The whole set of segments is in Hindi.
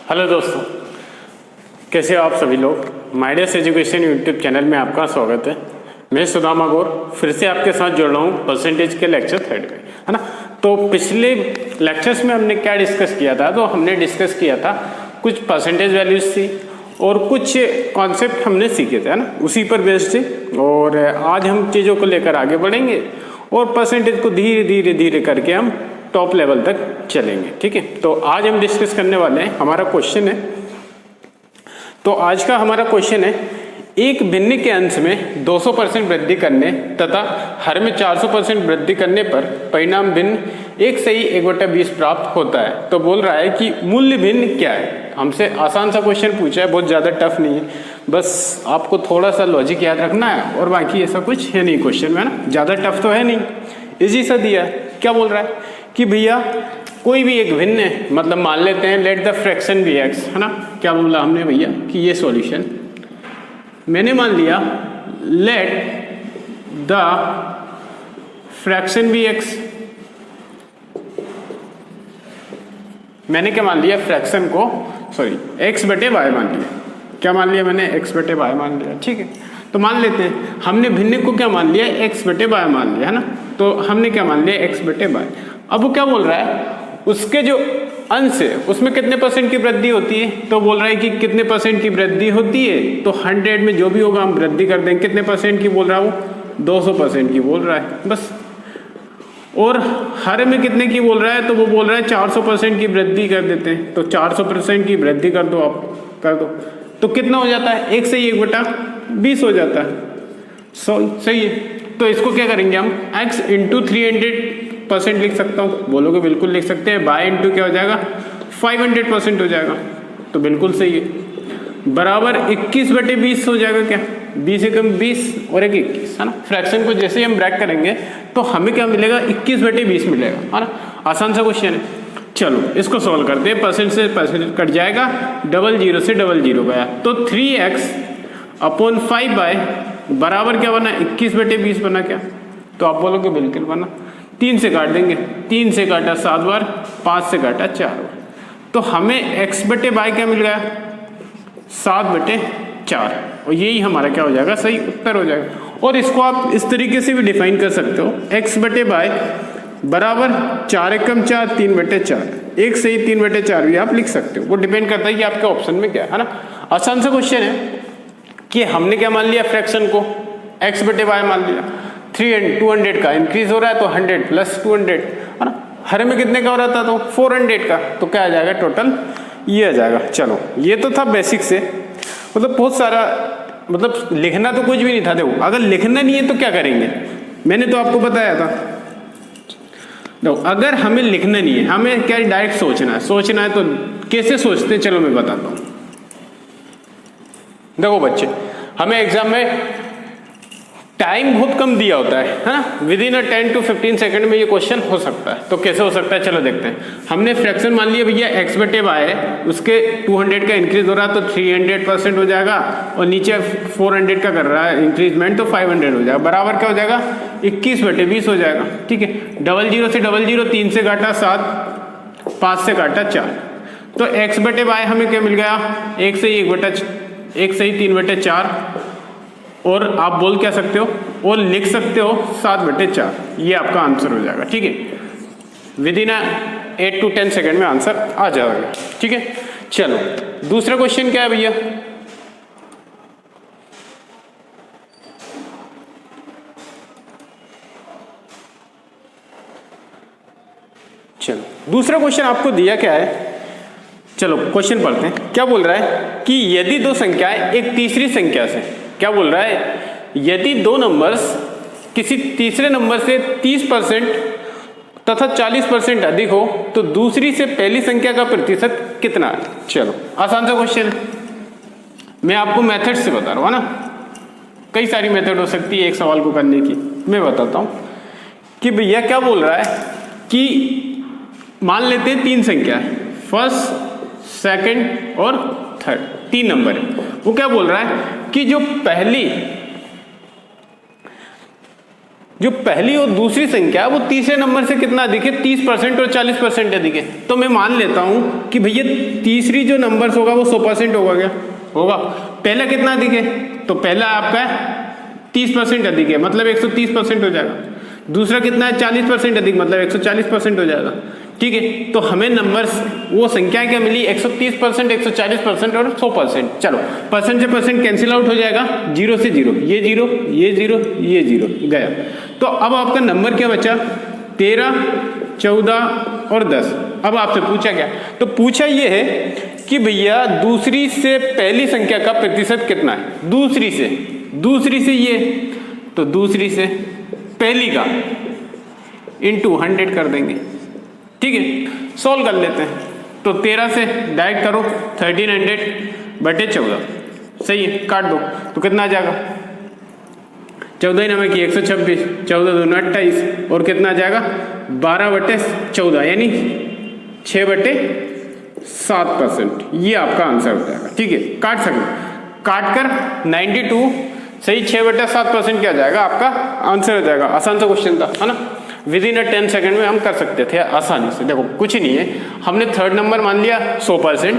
हेलो दोस्तों, कैसे हो आप सभी लोग। माइडियस एजुकेशन यूट्यूब चैनल में आपका स्वागत है। मैं सुदामा गौर फिर से आपके साथ जुड़ रहा हूँ परसेंटेज के लेक्चर 3 में, है ना। तो पिछले लेक्चर्स में हमने क्या डिस्कस किया था, तो हमने डिस्कस किया था कुछ परसेंटेज वैल्यूज थी और कुछ कॉन्सेप्ट हमने सीखे थे, है ना, उसी पर बेस्ड थे। और आज हम चीज़ों को लेकर आगे बढ़ेंगे और परसेंटेज को धीरे धीरे करके हम टॉप लेवल तक चलेंगे, ठीक है। तो आज हम डिस्कस करने वाले हैं, हमारा क्वेश्चन है, तो आज का हमारा क्वेश्चन है, एक भिन्न के अंश में 200% वृद्धि करने तथा हर में 400% वृद्धि करने पर परिणाम भिन्न 1 सही 1/20 प्राप्त होता है। तो बोल रहा है कि मूल्य भिन्न क्या है। हमसे आसान सा क्वेश्चन पूछा है, बहुत ज़्यादा टफ नहीं है, बस आपको थोड़ा सा लॉजिक याद रखना है और बाकी ऐसा कुछ है नहीं क्वेश्चन में, है ना। ज़्यादा टफ तो है नहीं, इजी सा दिया है। क्या बोल रहा है कि भैया कोई भी एक भिन्न है, मतलब मान लेते हैं let the fraction be x, है ना। क्या बोला हमने भैया कि ये सॉल्यूशन मैंने मान लिया let the fraction be x. मैंने क्या मान लिया, फ्रैक्शन को एक्स बटे वाई मान लिया। क्या मान लिया मैंने, एक्स बटे वाई मान लिया, ठीक है। तो मान लेते हैं हमने भिन्न को क्या मान लिया, एक्स बटे वाई मान लिया, है ना। तो हमने क्या मान लिया, एक्स बटे वाई। अब वो क्या बोल रहा है, उसके जो अंश है उसमें कितने परसेंट की वृद्धि होती है। तो बोल रहा है कि कितने परसेंट की वृद्धि होती है, तो 100 में जो भी होगा हम वृद्धि कर देंगे। कितने परसेंट की बोल रहा है वो, 200% की बोल रहा है बस। और हर में कितने की बोल रहा है, तो वो बोल रहा है 400% की वृद्धि कर देते हैं। तो 400% की वृद्धि कर दो, आप कर दो, तो कितना हो जाता है, 1 सही 1/20 हो जाता है। सही है। तो इसको क्या करेंगे हम, x इंटू 300% लिख सकता हूँ, बोलोगे बिल्कुल लिख सकते हैं। बाय इंटू क्या हो जाएगा, 500% हो जाएगा, तो बिल्कुल सही है। बराबर 21/20 हो जाएगा। क्या 20 एकम 20 और 1 21, है ना। फ्रैक्शन को जैसे ही हम ब्रैक करेंगे तो हमें क्या मिलेगा, 21/20 मिलेगा, है ना। आसान सा क्वेश्चन है। चलो इसको सॉल्व करते हैं। परसेंट से परसेंट कट जाएगा, 00 से 00 गया, तो 3x अपॉन 5 बाय बराबर क्या बना, 21/20 बना। क्या तो आप बोलोगे बिल्कुल बना। 3 से काट देंगे, 3 से काटा 7 बार, 5 से काटा 4 बार, तो हमें x बटे बाय क्या मिल गया, 7/4। और यही हमारा क्या हो जाएगा, सही उत्तर हो जाएगा। और इसको आप इस तरीके से भी डिफाइन कर सकते हो, x बटे बाय बराबर 4 एकम 4, 3/4, 1 सही 3/4 भी आप लिख सकते हो। वो डिपेंड करता है कि आपके ऑप्शन में क्या है ना। आसान सा क्वेश्चन है कि हमने क्या मान लिया, फ्रैक्शन को x बटे वाई मान लिया। 200 का इंक्रीज हो रहा है तो 100 प्लस 200, है ना। हर में कितने का हो रहा था, तो 400 का, तो क्या आ जाएगा टोटल, ये आ जाएगा। चलो ये तो था बेसिक से, मतलब बहुत सारा, मतलब लिखना तो कुछ भी नहीं था। देखो अगर लिखना नहीं है तो क्या करेंगे, मैंने तो आपको बताया था। देखो अगर हमें लिखना नहीं है, हमें क्या डायरेक्ट सोचना है तो कैसे सोचते हैं, चलो मैं बताता हूँ। देखो बच्चे, हमें एग्जाम में टाइम बहुत कम दिया होता है ना। विदिन 10 to 15 सेकंड में ये क्वेश्चन हो सकता है। तो कैसे हो सकता है, चलो देखते हैं। हमने फ्रैक्शन मान लिया भैया x बटे वाई है, उसके 200 का इंक्रीज हो रहा है तो 300% हो जाएगा, और नीचे 400 का कर रहा है इंक्रीजमेंट तो 500 हो जाएगा। बराबर क्या हो जाएगा, 21/20 हो जाएगा, ठीक है। 00 से 00, 3 से काटा 7, 5 से काटा 4, तो x बटे वाई हमें क्या मिल गया, 1 सही 3/4, और आप बोल क्या सकते हो, और लिख सकते हो 7/4। ये आपका आंसर हो जाएगा, ठीक है। विदिन 8 to 10 सेकंड में आंसर आ जाएगा, ठीक है। चलो दूसरा क्वेश्चन क्या है भैया, चलो दूसरा क्वेश्चन आपको दिया क्या है, चलो क्वेश्चन पढ़ते हैं। क्या बोल रहा है कि यदि दो संख्याएं एक तीसरी संख्या से, क्या बोल रहा है, यदि दो नंबर्स किसी तीसरे नंबर से 30% तथा 40% अधिक हो तो दूसरी से पहली संख्या का प्रतिशत कितना है। चलो आसान सा क्वेश्चन है, मैं आपको मेथड से बता रहा हूँ ना। कई सारी मेथड हो सकती है एक सवाल को करने की। मैं बताता हूँ कि भैया क्या बोल रहा है कि मान लेते हैं 3 संख्या है, फर्स्ट, सेकंड और थर्ड, 3 नंबर है। वो क्या बोल रहा है कि जो जो पहली और दूसरी संख्या है वो तीसरे नंबर से कितना अधिक है, 30% और 40% अधिक है। तो मैं मान लेता हूँ कि भैया तीसरी जो नंबर होगा वो 100% होगा, क्या होगा? पहला कितना अधिक है, तो पहला आपका 30% अधिक है, मतलब 130% हो जाएगा। दूसरा कितना है, 40% अधिक, मतलब 140% हो जाएगा। ठीक है, तो हमें नंबर्स वो संख्या क्या मिली, 130%, 140% और 100%। चलो परसेंट से परसेंट कैंसिल आउट हो जाएगा, 0 से 0, ये 0, ये 0, ये 0 गया। तो अब आपका नंबर क्या बचा, 13, 14 और 10। अब आपसे पूछा क्या, तो पूछा ये है कि भैया दूसरी से पहली संख्या का प्रतिशत कितना है, दूसरी से ये, तो दूसरी से पहली का इंटू 100 कर देंगे। ठीक है, सॉल्व कर लेते हैं। तो 13 से डायरेक्ट करो, 1300/14, सही है, काट दो तो कितना आ जाएगा, 14 नंबर की 126, 14 दूनी 28 और कितना आ जाएगा 12/14, यानी 6/7%। ये आपका आंसर हो जाएगा। ठीक है, काट कर 92, सही, 6/7% क्या जाएगा आपका आंसर हो जाएगा। आसान सा क्वेश्चन था, है ना, विदिन 10 सेकंड में हम कर सकते थे आसानी से। देखो कुछ नहीं है, हमने थर्ड नंबर मान लिया 100%,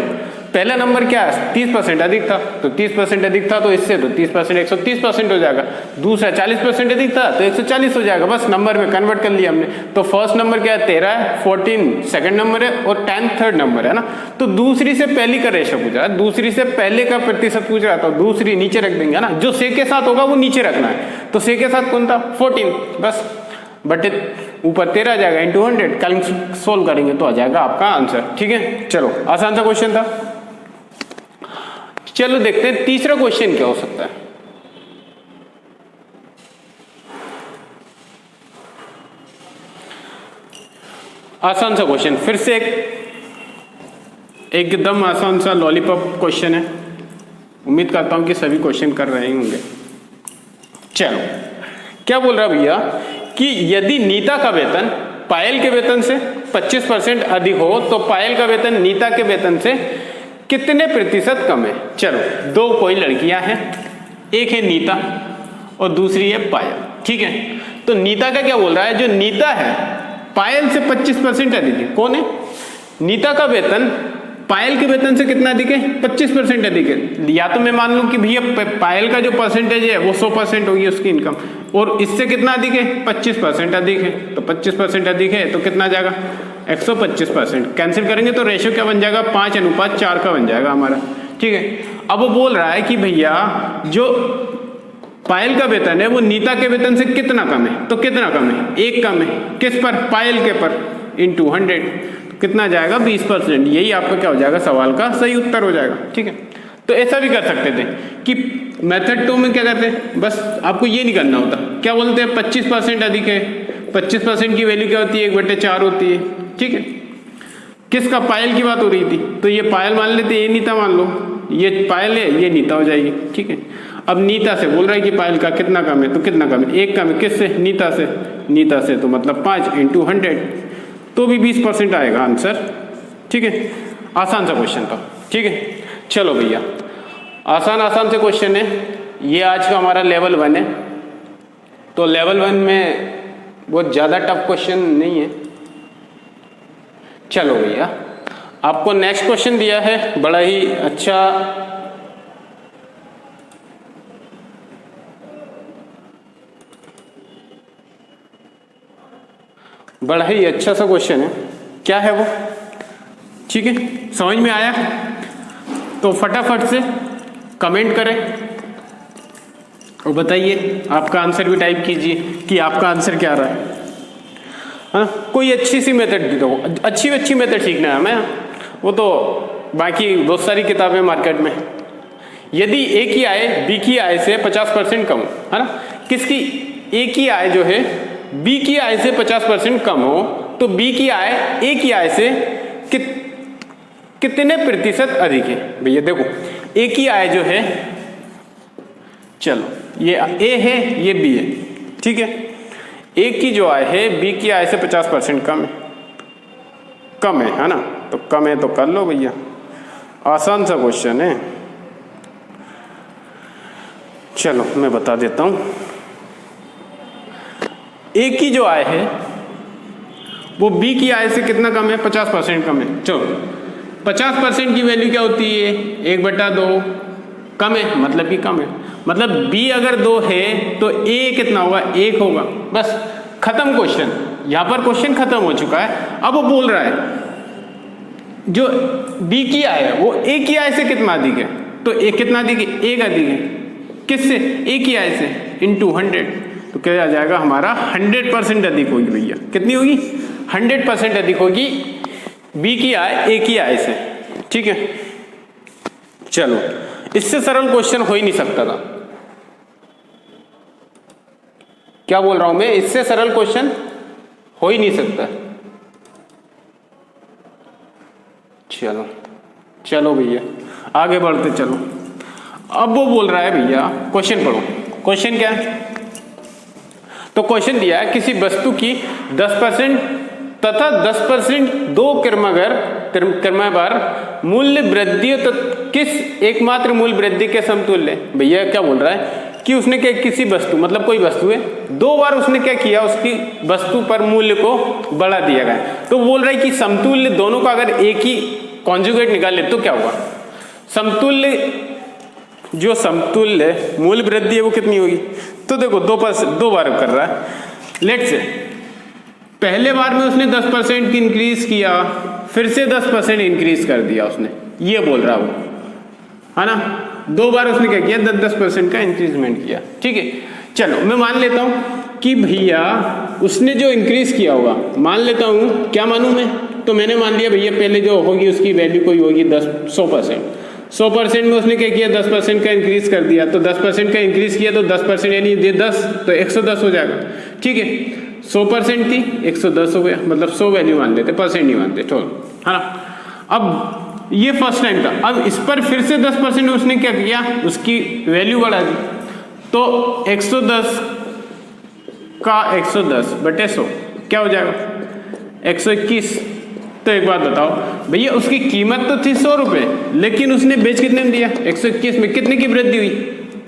पहला नंबर क्या है 30% अधिक था, तो 30% अधिक था तो इससे तो 30% 130% हो जाएगा। दूसरा 40% अधिक था तो 140 हो जाएगा, बस नंबर में कन्वर्ट कर लिया हमने। तो फर्स्ट नंबर क्या है 13 है, 14 सेकंड नंबर है और 10 थर्ड नंबर है ना। तो दूसरी से पहली का रेशो पूछ रहा है, दूसरी से पहले का प्रतिशत पूछ रहा था, दूसरी नीचे रख देंगे ना, जो से के साथ होगा वो नीचे रखना है। तो से के साथ कौन था 14, बस बटे ऊपर 13 आ जाएगा इंटू 100, कल सोल्व करेंगे तो आ जाएगा आपका आंसर। ठीक है, चलो आसान सा क्वेश्चन था। चलो देखते हैं तीसरा क्वेश्चन क्या हो सकता है। आसान सा क्वेश्चन, फिर से एकदम आसान सा लॉलीपॉप क्वेश्चन है। उम्मीद करता हूं कि सभी क्वेश्चन कर रहे होंगे। चलो क्या बोल रहा भैया कि यदि नीता का वेतन पायल के वेतन से 25% अधिक हो तो पायल का वेतन नीता के वेतन से कितने प्रतिशत कम है। चलो दो कोई लड़कियां हैं, एक है नीता और दूसरी है पायल। ठीक है, तो नीता का क्या बोल रहा है, जो नीता है पायल से 25% अधिक है। कौन है, नीता का वेतन पायल के वेतन से कितना अधिक है 25% अधिक है। या तो मैं मान लूं कि भैया पायल का जो परसेंटेज है वो 100% होगी उसकी इनकम, और इससे कितना अधिक है 25% अधिक है। तो 25% अधिक है तो कितना जाएगा 125%। कैंसिल करेंगे तो रेशियो क्या बन जाएगा 5:4 का बन जाएगा हमारा। ठीक है, अब वो बोल रहा है कि भैया जो पायल का वेतन है वो नीता के वेतन से कितना कम है। तो कितना कम है, एक कम है, किस पर, पायल के पर, इंटू 100, कितना जाएगा 20%। यही आपका क्या हो जाएगा सवाल का सही उत्तर हो जाएगा। ठीक है, तो ऐसा भी कर सकते थे कि मेथड 2 में क्या करते हैं, बस आपको ये नहीं करना होता, क्या बोलते हैं 25% अधिक है, 25% की वैल्यू क्या होती है 1/4 होती है। ठीक है, किसका, पायल की बात हो रही थी तो ये पायल मान लेते, ये नीता मान लो, ये पायल है ये नीता हो जाएगी। ठीक है, अब नीता से बोल रहा है कि पायल का कितना कम है, तो कितना कम है, एक कम है, किससे, नीता से, नीता से तो मतलब 5 इंटू 100 तो भी 20% आएगा आंसर। ठीक है, आसान सा क्वेश्चन था। ठीक है, चलो भैया आसान से क्वेश्चन है ये। आज का हमारा लेवल 1 है, तो लेवल 1 में बहुत ज़्यादा टफ क्वेश्चन नहीं है। चलो भैया आपको नेक्स्ट क्वेश्चन दिया है, बड़ा ही अच्छा सा क्वेश्चन है। क्या है वो, ठीक है, समझ में आया तो फटाफट से कमेंट करें और बताइए, आपका आंसर भी टाइप कीजिए कि आपका आंसर क्या रहा है। हाँ, कोई अच्छी सी मेथड दे दो, अच्छी मेथड सीखना है हमें, वो तो बाकी बहुत सारी किताबें मार्केट में। यदि ए की आय बी की आय से 50% कम, है ना, किसकी, ए की आय जो है बी की आय से 50% कम हो तो बी की आय ए की आय से कितने प्रतिशत अधिक है। भैया देखो ए की आय जो है, चलो ये ए है ये बी है, ठीक है, ए की जो आय है बी की आय से 50% कम है ना, तो कम है तो कर लो भैया, आसान सा क्वेश्चन है। चलो मैं बता देता हूं, ए की जो आय है वो बी की आय से कितना कम है, 50% कम है। चलो 50% की वैल्यू क्या होती है, 1/2 कम है, मतलब कि कम है, मतलब बी अगर 2 है तो ए कितना होगा, 1 होगा। बस खत्म क्वेश्चन, यहां पर क्वेश्चन खत्म हो चुका है। अब वो बोल रहा है जो बी की आय है वो ए की आय से कितना अधिक है, तो ए कितना अधिक है, 1 अधिक है, किससे, ए की आय से, इनटू 100, तो क्या आ जाएगा हमारा 100% अधिक होगी भैया, कितनी होगी, 100% अधिक होगी बी की आय ए की आय से। ठीक है, चलो इससे सरल क्वेश्चन हो ही नहीं सकता था। क्या बोल रहा हूं मैं, इससे सरल क्वेश्चन हो ही नहीं सकता। चलो चलो भैया आगे बढ़ते चलो। अब वो बोल रहा है भैया क्वेश्चन पढ़ो, क्वेश्चन क्या है, तो क्वेश्चन दिया है किसी वस्तु की 10% तथा 10% दो क्रमवार मूल्य वृद्धि तो किस एकमात्र मूल्य वृद्धि के समतुल्य है। भैया क्या बोल रहा है कि उसने क्या, किसी वस्तु मतलब कोई वस्तु है, 2 बार उसने क्या किया, उसकी वस्तु पर मूल्य को बढ़ा दिया गया, तो बोल रहा है कि समतुल्य दोनों का अगर एक ही कॉन्जुगेट निकाल ले तो क्या होगा, समतुल्य जो समतुल्य मूल्य वृद्धि है वो कितनी होगी, तो देखो 2 बार कर रहा है। लेट्स से पहले बार में उसने 10% की इंक्रीज किया, फिर से 10% इंक्रीज कर दिया उसने, ये बोल रहा वो है ना, 2 बार उसने क्या किया, 10% का इंक्रीजमेंट किया। ठीक है, चलो मैं मान लेता हूं कि भैया उसने जो इंक्रीज किया होगा, मान लेता हूं, क्या मानूं मैं, तो मैंने मान लिया भैया पहले जो होगी उसकी वैल्यू कोई होगी 100% में उसने क्या किया, 10% का इंक्रीज कर दिया, तो 10% का इंक्रीज किया तो 10% यानी 10 तो 110 हो जाएगा। ठीक है, 100% थी 110 हो गया, मतलब 100 वैल्यू मान लेते, परसेंट नहीं मानते, तो है ना। अब ये फर्स्ट टाइम था, अब इस पर फिर से 10% उसने क्या किया, उसकी वैल्यू बढ़ा दी, तो 110 का 110/100 क्या हो जाएगा, 121। तो एक बात बताओ भैया उसकी कीमत तो थी 100 रुपये, लेकिन उसने बेच कितने में दिया, 121 में, कितने की वृद्धि हुई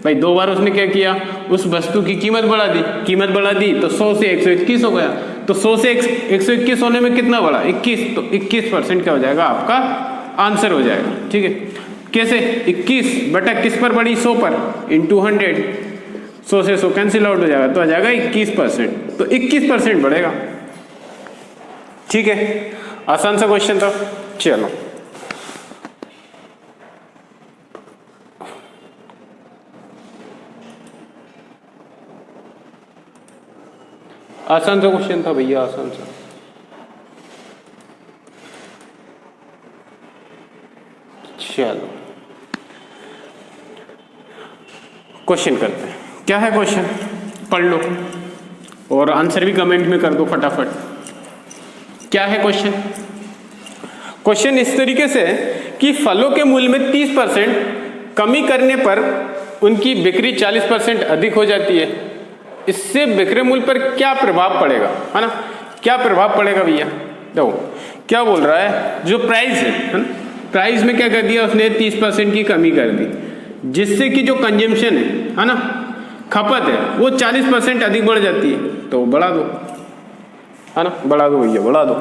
भाई, 2 बार उसने क्या किया, उस वस्तु की कीमत बढ़ा दी, तो 100 से 121 हो गया, तो 100 से 121 होने में कितना बढ़ा, 21, तो 21% क्या हो जाएगा, आपका आंसर हो जाएगा। ठीक है, कैसे, 21 बटा किस पर बढ़ी, 100 पर, इंटू 100, 100 से 100 कैंसिल आउट हो जाएगा, तो आ जाएगा 21%, तो 21% बढ़ेगा। ठीक है, आसान सा क्वेश्चन था। चलो आसान सा क्वेश्चन था भैया, आसान सा। चलो क्वेश्चन करते हैं, क्या है क्वेश्चन, पढ़ लो और आंसर भी कमेंट में कर दो फटाफट। क्या है क्वेश्चन, क्वेश्चन इस तरीके से कि फलों के मूल्य में 30% कमी करने पर उनकी बिक्री 40% अधिक हो जाती है, इससे विक्रय मूल्य पर क्या प्रभाव पड़ेगा, है ना, क्या प्रभाव पड़ेगा भैया। देखो क्या बोल रहा है, जो प्राइस है ना, प्राइस में क्या कर दिया उसने, 30% की कमी कर दी, जिससे कि जो कंजम्पशन है ना, खपत है, वो 40% अधिक बढ़ जाती है, तो बढ़ा दो, है ना, बढ़ा दो भैया, बढ़ा दो।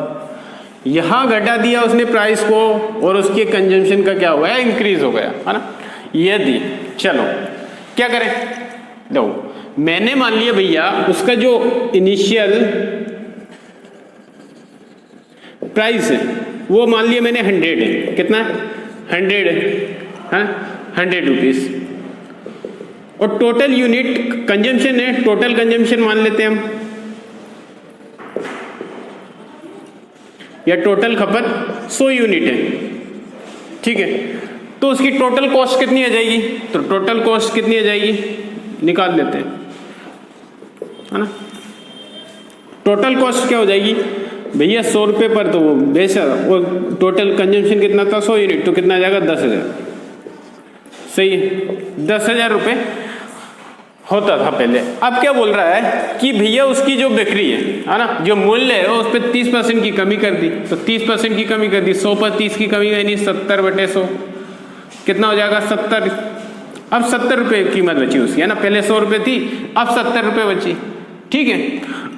यहाँ घटा दिया उसने प्राइस को और उसके कंजम्पशन का क्या हो गया, इंक्रीज हो गया, है ना। यदि चलो क्या करें, देखो मैंने मान लिया भैया उसका जो इनिशियल प्राइस है वो मान लिया मैंने 100 है, कितना है, 100 है, 100 रुपीज, और टोटल यूनिट कंजम्पशन है, टोटल कंजम्पशन मान लेते हैं हम, या टोटल खपत 100 यूनिट है। ठीक है, तो उसकी टोटल कॉस्ट कितनी आ जाएगी, तो टोटल कॉस्ट कितनी आ जाएगी, निकाल लेते हैं, है ना। टोटल कॉस्ट क्या हो जाएगी भैया, 100 रुपये पर, तो वो बेशक वो टोटल कंजम्पशन कितना था, 100 यूनिट, तो कितना आ जाएगा, 10,000, सही है, 10,000 रुपये होता था पहले। अब क्या बोल रहा है कि भैया उसकी जो बिक्री है ना, जो मूल्य है वो उस पर 30% की कमी कर दी, तो 30% की कमी कर दी, 100 पर 30 की कमी यानी 70/100, कितना हो जाएगा, 70। अब 70 रुपये कीमत बची उसकी, है ना, पहले 100 रुपये थी, अब 70 रुपये बची, ठीक है।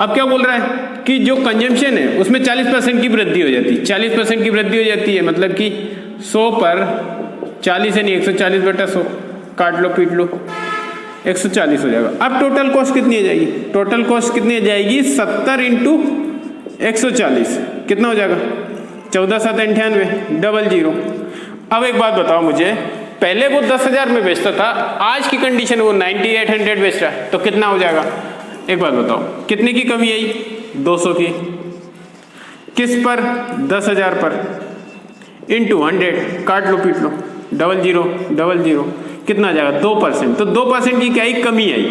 अब क्या बोल रहा है कि जो कंजम्पशन है उसमें 40% की वृद्धि हो जाती है, 40% की वृद्धि हो जाती है, मतलब कि 100 पर 40 है नहीं 140 बटा 100, काट लो पीट लो 140 हो जाएगा। अब टोटल कॉस्ट कितनी आ जाएगी, टोटल कॉस्ट कितनी आ जाएगी 70 इंटू 140 कितना हो जाएगा 14,798 00। अब एक बात बताओ मुझे, पहले वो 10,000 में बेचता था, आज की कंडीशन वो 9800 बेच रहा है, तो कितना हो जाएगा एक बात बताओ, कितने की कमी आई 200 की, किस पर 10,000 पर, इंटू 100 काट लो पीट लो 00 कितना आ जाएगा 2%। तो 2% की क्या आई कमी आई,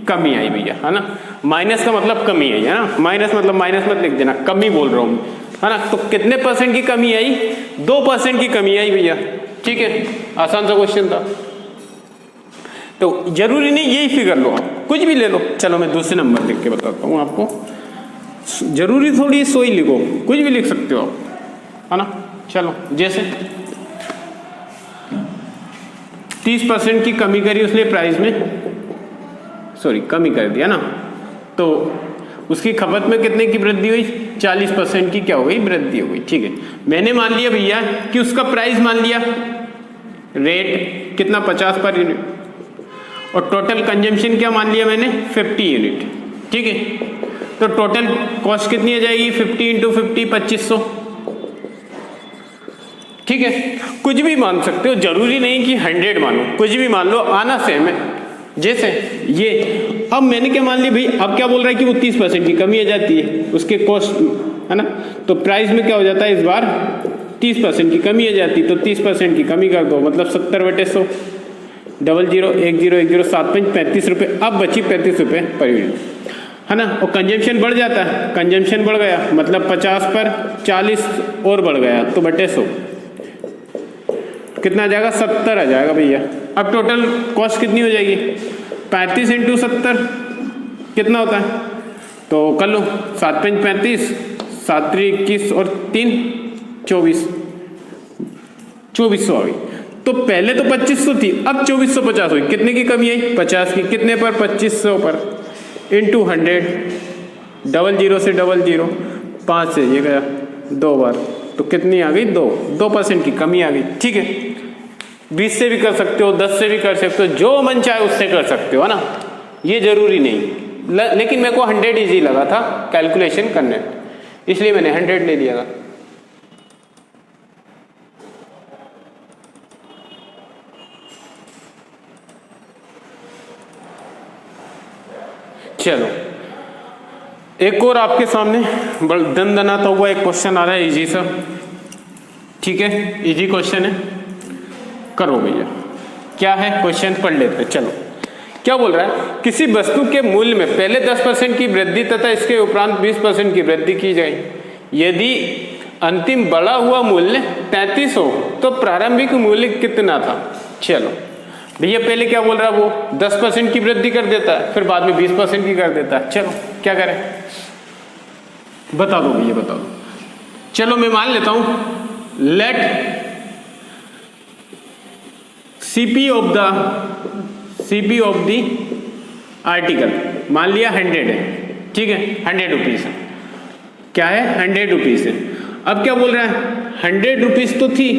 कमी आई भैया, है ना। माइनस का मतलब कमी आई, है ना, माइनस मतलब माइनस मत लिख देना, कमी बोल रहा हूँ, है ना। तो कितने परसेंट की कमी आई 2% की कमी आई भैया, ठीक है। आसान सा क्वेश्चन था, तो जरूरी नहीं यही फिगर लो आप, कुछ भी ले लो। चलो मैं दूसरे नंबर लिख के बताता हूँ आपको, जरूरी थोड़ी सो ही लिखो, कुछ भी लिख सकते हो आप, है ना। चलो जैसे 30% की कमी करी उसने प्राइस में, सॉरी कमी कर दिया ना, तो उसकी खपत में कितने की वृद्धि हुई 40% की क्या हो गई वृद्धि हो गई, ठीक है। मैंने मान लिया भैया कि उसका प्राइस मान लिया, रेट कितना 50 पर यूनिट, और टोटल कंजम्पशन क्या मान लिया मैंने 50 यूनिट, ठीक है। तो टोटल कॉस्ट कितनी आ जाएगी 50 इंटू 50 2500, ठीक है। कुछ भी मान सकते हो, जरूरी नहीं कि 100 मानो, कुछ भी मान लो, आना सेम है। जैसे ये अब मैंने क्या मान लिया भाई, अब क्या बोल रहा है कि वो 30% की कमी आ जाती है उसके कॉस्ट, है ना। तो प्राइस में क्या हो जाता है इस बार 30% की कमी आ जाती है, तो 30% की कमी कर दो, मतलब 70/100 00 7 5 35 रुपये, अब बची 35 रुपये पर यूनिट, है ना। और कंजम्पशन बढ़ जाता है, कंजम्पशन बढ़ गया मतलब 50 पर 40 और बढ़ गया, तो बटे 100 कितना आ जाएगा 70 आ जाएगा भैया। अब टोटल कॉस्ट कितनी हो जाएगी 35 इंटू 70 कितना होता है, तो कर लो 7 5 35 7 3 21 और 3 24 2400 आ गई। तो पहले तो 2500 थी, अब 2450 हुई, कितने की कमी आई 50 की, कितने पर 2500 पर, इंटू 100 00 से 00 5 से ये गया 2 बार, तो कितनी आ गई 2% की कमी आ गई, ठीक है। 20 से भी कर सकते हो, 10 से भी कर सकते हो, जो मन चाहे उससे कर सकते हो, है ना, ये जरूरी नहीं। लेकिन मेरे को 100 इजी लगा था कैलकुलेशन करने, इसलिए मैंने 100 ले लिया था। चलो एक और आपके सामने दन दनाता हुआ एक क्वेश्चन आ रहा है इजी सा, ठीक है, इजी क्वेश्चन है, करो भैया। क्या है क्वेश्चन पढ़ लेते हैं। चलो क्या बोल रहा है, किसी वस्तु के मूल्य में पहले 10% की वृद्धि तथा इसके उपरांत 20% की वृद्धि की जाए, यदि अंतिम बढ़ा हुआ मूल्य 33 हो तो प्रारंभिक मूल्य कितना था। चलो भैया पहले क्या बोल रहा है, वो 10% की वृद्धि कर देता है, फिर बाद में 20% की कर देता है। चलो क्या करें, बता दो भैया बता दो। चलो मैं मान लेता हूं, let CP of the article मान लिया 100 है, ठीक है, 100 रुपीज है, क्या है 100 रुपीज है। अब क्या बोल रहा है 100 रुपीज तो थी,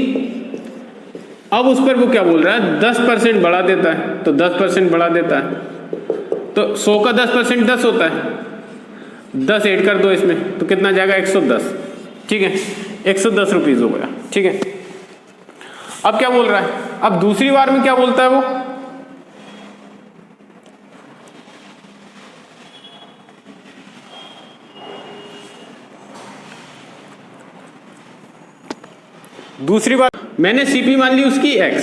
अब उस पर वो क्या बोल रहा है 10% बढ़ा देता है, तो 10% बढ़ा देता है, तो 100 का 10% 10 होता है, 10 ऐड कर दो इसमें, तो कितना जाएगा 110, ठीक है, 110 रुपीज हो गया, ठीक है। अब क्या बोल रहा है, अब दूसरी बार में क्या बोलता है वो, दूसरी बार मैंने सीपी मान ली उसकी x,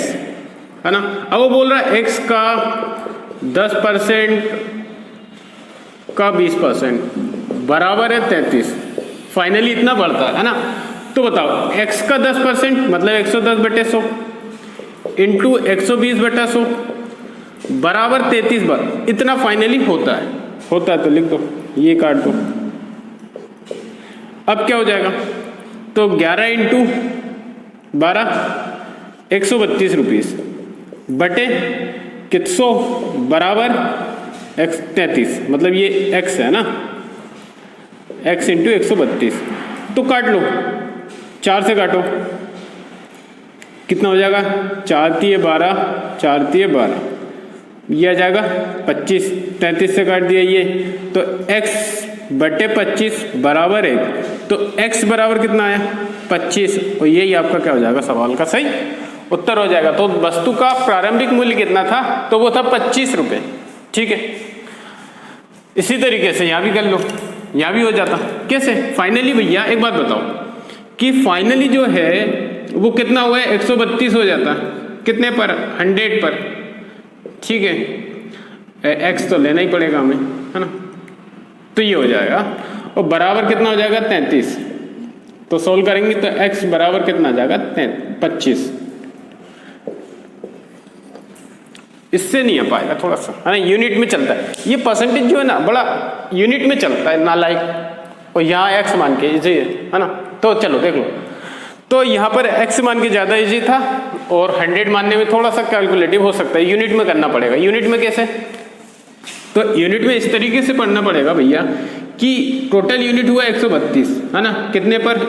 है ना। अब वो बोल रहा है x का 10% का 20% बराबर है 33, फाइनली इतना बढ़ता है ना। तो बताओ x का 10% मतलब 110/100 इंटू 120/100 बराबर 33 बार, इतना फाइनली होता है तो लिख दो, ये काट दो। अब क्या हो जाएगा, तो 11 इंटू 12 132 रुपीज बटे 100 बराबर x 33, मतलब ये x है ना, x इंटू 132। तो काट लो, 4 से काटो, कितना हो जाएगा, 4 तिये 12, 4 तिये 12, ये आ जाएगा 25। 33 से काट दिया ये, तो x बटे 25 बराबर 1, तो x बराबर कितना आया, 25, और यही आपका क्या हो जाएगा, सवाल का सही उत्तर हो जाएगा। तो वस्तु का प्रारंभिक मूल्य कितना था, तो वो था 25 रुपये। ठीक है, इसी तरीके से यहाँ भी कर लो, यहाँ भी हो जाता। कैसे, फाइनली भैया एक बात बताओ कि फाइनली जो है वो कितना हुआ है, 132 हो जाता, कितने पर, 100 पर। ठीक है, x तो लेना ही पड़ेगा हमें, है ना, तो ये हो जाएगा, और बराबर कितना हो जाएगा, 33। तो सोल्व करेंगे तो x बराबर कितना आ जाएगा, 25। इससे नहीं आ पाएगा, थोड़ा सा, है ना, यूनिट में चलता है ये परसेंटेज जो है ना, बड़ा यूनिट में चलता है नालायक, और यहाँ x मान के इजी है ना। तो चलो देख लो, तो यहाँ पर x मान के ज़्यादा इजी था, और 100 मानने में थोड़ा सा कैलकुलेटिव हो सकता है, यूनिट में करना पड़ेगा। यूनिट में कैसे, तो यूनिट में इस तरीके से पढ़ना पड़ेगा भैया कि टोटल यूनिट हुआ 132, है ना, कितने पर,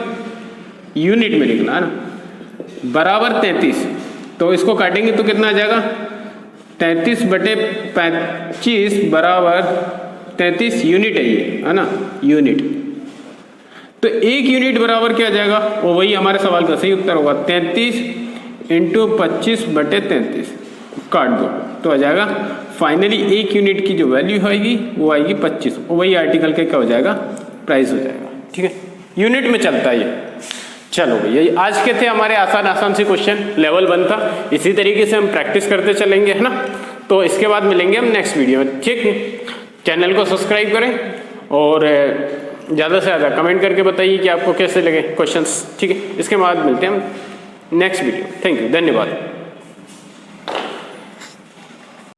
यूनिट में लिखना है ना, बराबर 33। तो इसको काटेंगे तो कितना आ जाएगा, 33 बटे 25 बराबर 33 यूनिट है ये, है ना, यूनिट। तो एक यूनिट बराबर क्या आ जाएगा, वो वही हमारे सवाल का सही उत्तर होगा, 33 इंटू 25 बटे 33, काट दो तो आ जाएगा फाइनली एक यूनिट की जो वैल्यू आएगी वो आएगी 25, और वही आर्टिकल का क्या हो जाएगा, प्राइस हो जाएगा। ठीक है, यूनिट में चलता है ये। चलो भैया, आज के थे हमारे आसान से क्वेश्चन, लेवल 1 था। इसी तरीके से हम प्रैक्टिस करते चलेंगे, है ना। तो इसके बाद मिलेंगे हम नेक्स्ट वीडियो में। ठीक है, चैनल को सब्सक्राइब करें और ज़्यादा से ज़्यादा कमेंट करके बताइए कि आपको कैसे लगे क्वेश्चंस। ठीक है, इसके बाद मिलते हैं हम नेक्स्ट वीडियो। थैंक यू, धन्यवाद।